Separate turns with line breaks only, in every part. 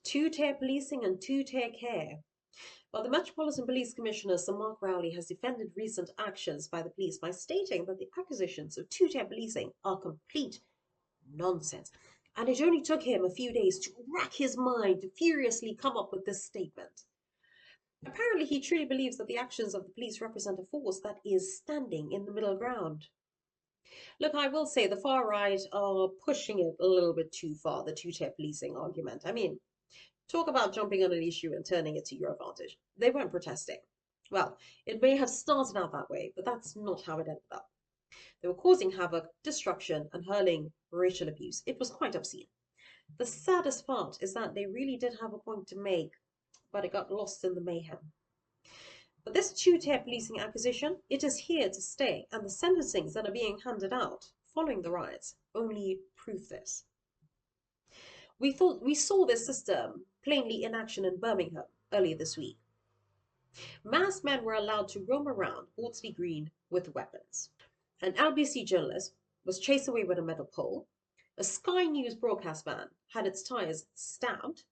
Two-tier policing and two-tier care. Well, the Metropolitan Police Commissioner, Sir Mark Rowley, has defended recent actions by the police by stating that the accusations of two-tier policing are complete nonsense. And it only took him a few days to rack his mind to furiously come up with this statement. Apparently, he truly believes that the actions of the police represent a force that is standing in the middle ground. Look, I will say the far right are pushing it a little bit too far, the two-tier policing argument. I mean, talk about jumping on an issue and turning it to your advantage. They weren't protesting. Well, it may have started out that way, but that's not how it ended up. They were causing havoc, destruction, and hurling racial abuse. It was quite obscene. The saddest part is that they really did have a point to make, but it got lost in the mayhem. But this two-tier policing accusation, it is here to stay, and the sentencings that are being handed out following the riots only prove this. We saw this system plainly in action in Birmingham earlier this week. Masked men were allowed to roam around Hawksley Green with weapons. An LBC journalist was chased away with a metal pole. A Sky News broadcast van had its tires stabbed.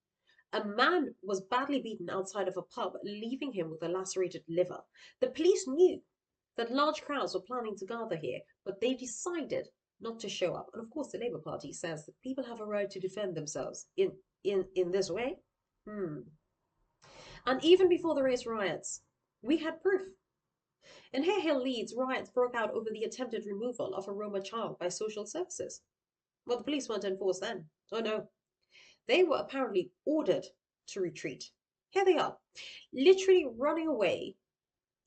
A man was badly beaten outside of a pub, leaving him with a lacerated liver. The police knew that large crowds were planning to gather here, but they decided not to show up. And of course, the Labour Party says that people have a right to defend themselves in this way. And even before the race riots, we had proof. In Hare Hill, Leeds, riots broke out over the attempted removal of a Roma child by social services. Well, the police weren't enforced then. Oh no. They were apparently ordered to retreat. Here they are, literally running away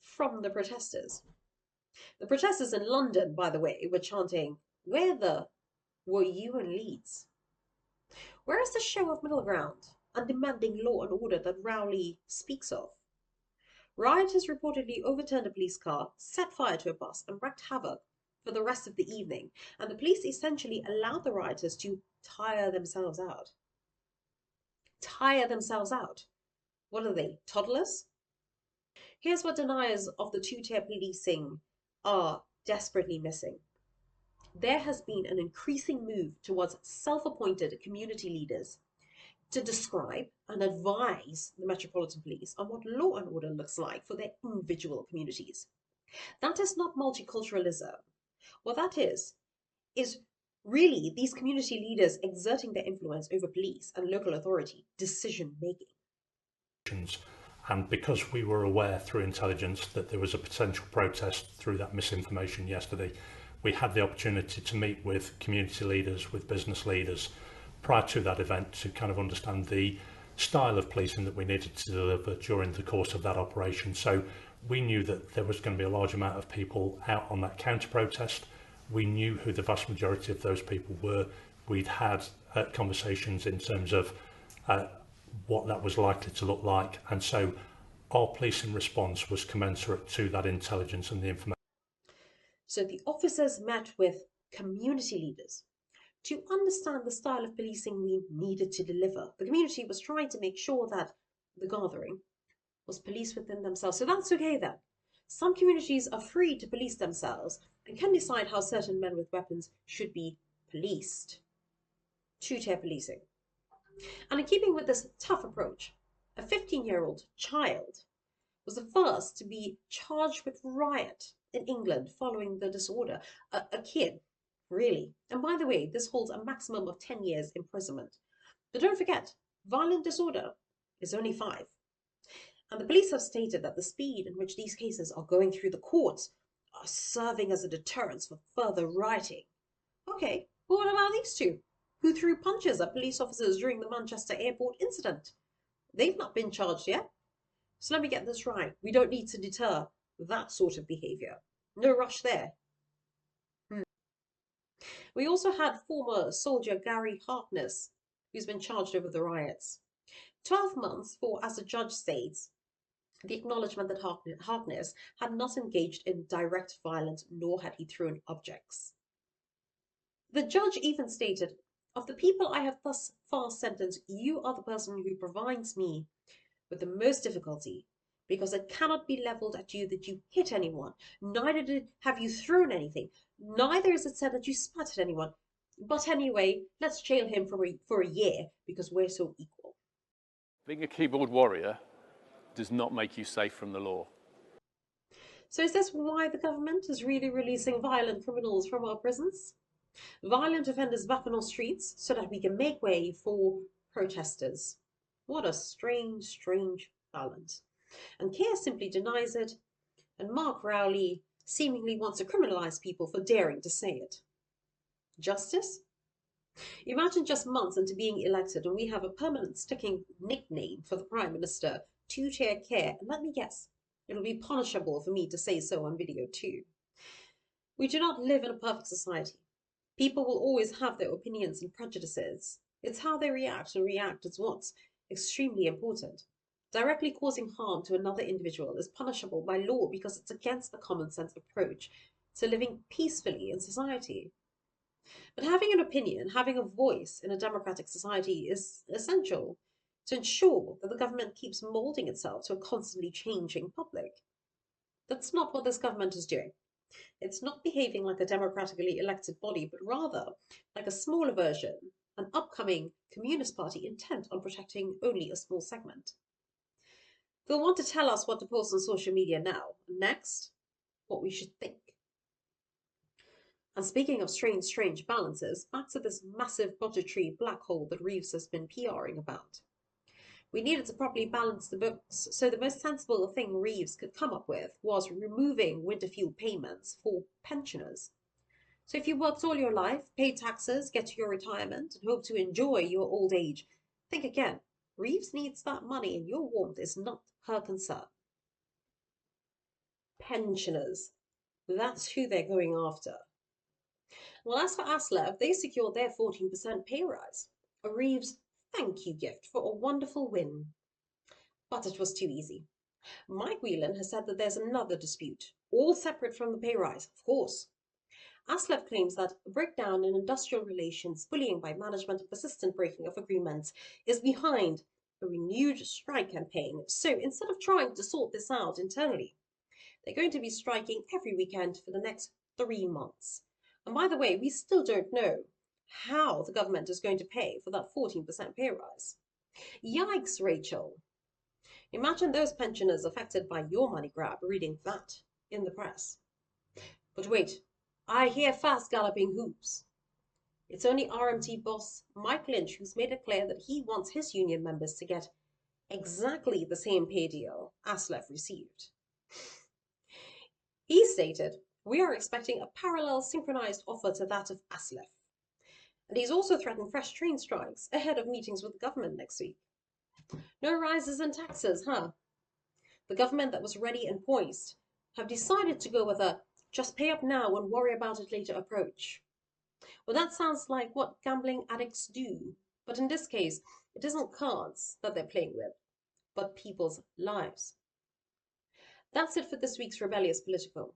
from the protesters. The protesters in London, by the way, were chanting, "Where the were you in Leeds?" Where is the show of middle ground and demanding law and order that Rowley speaks of? Rioters reportedly overturned a police car, set fire to a bus, and wreaked havoc for the rest of the evening, and the police essentially allowed the rioters to tire themselves out. Tire themselves out. What are they, toddlers? Here's what deniers of the two-tier policing are desperately missing. There has been an increasing move towards self-appointed community leaders to describe and advise the Metropolitan Police on what law and order looks like for their individual communities. That is not multiculturalism. What that is really these community leaders exerting their influence over police and local authority decision-making.
And because we were aware through intelligence that there was a potential protest through that misinformation yesterday, we had the opportunity to meet with community leaders, with business leaders prior to that event to kind of understand the style of policing that we needed to deliver during the course of that operation. So we knew that there was going to be a large amount of people out on that counter-protest. We knew who the vast majority of those people were. We'd had conversations in terms of what that was likely to look like. And so our policing response was commensurate to that intelligence and the information.
So the officers met with community leaders to understand the style of policing we needed to deliver. The community was trying to make sure that the gathering was policed within themselves. So that's okay then. Some communities are free to police themselves and can decide how certain men with weapons should be policed. Two-tier policing. And in keeping with this tough approach, a 15-year-old child was the first to be charged with riot in England following the disorder. A kid, really. And by the way, this holds a maximum of 10 years imprisonment. But don't forget, violent disorder is only 5. And the police have stated that the speed in which these cases are going through the courts are serving as a deterrence for further rioting. Okay, but what about these two who threw punches at police officers during the Manchester airport incident? They've not been charged yet. So let me get this right. We don't need to deter that sort of behaviour. No rush there. We also had former soldier Gary Harkness, who's been charged over the riots. 12 months for, as the judge states, the acknowledgement that Harkness had not engaged in direct violence, nor had he thrown objects. The judge even stated, "Of the people I have thus far sentenced, you are the person who provides me with the most difficulty, because it cannot be levelled at you that you hit anyone, neither have you thrown anything, neither is it said that you spat at anyone. But anyway, let's jail him for a year, because we're so equal."
Being a keyboard warrior does not make you safe from the law.
So is this why the government is really releasing violent criminals from our prisons? Violent offenders back on our streets so that we can make way for protesters. What a strange, strange balance. And Kier simply denies it, and Mark Rowley seemingly wants to criminalize people for daring to say it. Justice? Imagine just months into being elected and we have a permanent sticking nickname for the Prime Minister, two-tier Kier, and let me guess, it'll be punishable for me to say so on video too. We do not live in a perfect society. People will always have their opinions and prejudices. It's how they react, and react is what's extremely important. Directly causing harm to another individual is punishable by law because it's against the common sense approach to living peacefully in society. But having an opinion, having a voice in a democratic society is essential to ensure that the government keeps moulding itself to a constantly changing public. That's not what this government is doing. It's not behaving like a democratically elected body, but rather like a smaller version, an upcoming Communist Party intent on protecting only a small segment. They'll want to tell us what to post on social media now, and next, what we should think. And speaking of strange, strange balances, back to this massive budgetary black hole that Reeves has been PRing about. We needed to properly balance the books, so the most sensible thing Reeves could come up with was removing winter fuel payments for pensioners. So if you worked all your life, paid taxes, get to your retirement, and hope to enjoy your old age, think again. Reeves needs that money, and your warmth is not her concern. Pensioners. That's who they're going after. Well, as for ASLEF, they secured their 14% pay rise. A Reeves thank you gift for a wonderful win. But it was too easy. Mike Whelan has said that there's another dispute, all separate from the pay rise, of course. ASLEF claims that a breakdown in industrial relations, bullying by management, and persistent breaking of agreements is behind a renewed strike campaign. So instead of trying to sort this out internally, they're going to be striking every weekend for the next 3 months. And by the way, we still don't know how the government is going to pay for that 14% pay rise. Yikes, Rachel. Imagine those pensioners affected by your money grab reading that in the press. But wait, I hear fast galloping hoops. It's only RMT boss Mike Lynch who's made it clear that he wants his union members to get exactly the same pay deal ASLEF received. He stated, "We are expecting a parallel synchronized offer to that of ASLEF." And he's also threatened fresh train strikes ahead of meetings with the government next week. No rises in taxes, huh? The government that was ready and poised have decided to go with a just pay up now and worry about it later approach. Well, that sounds like what gambling addicts do. But in this case, it isn't cards that they're playing with, but people's lives. That's it for this week's Rebellious Politico.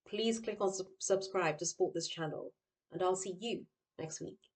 Please click on subscribe to support this channel, and I'll see you next week.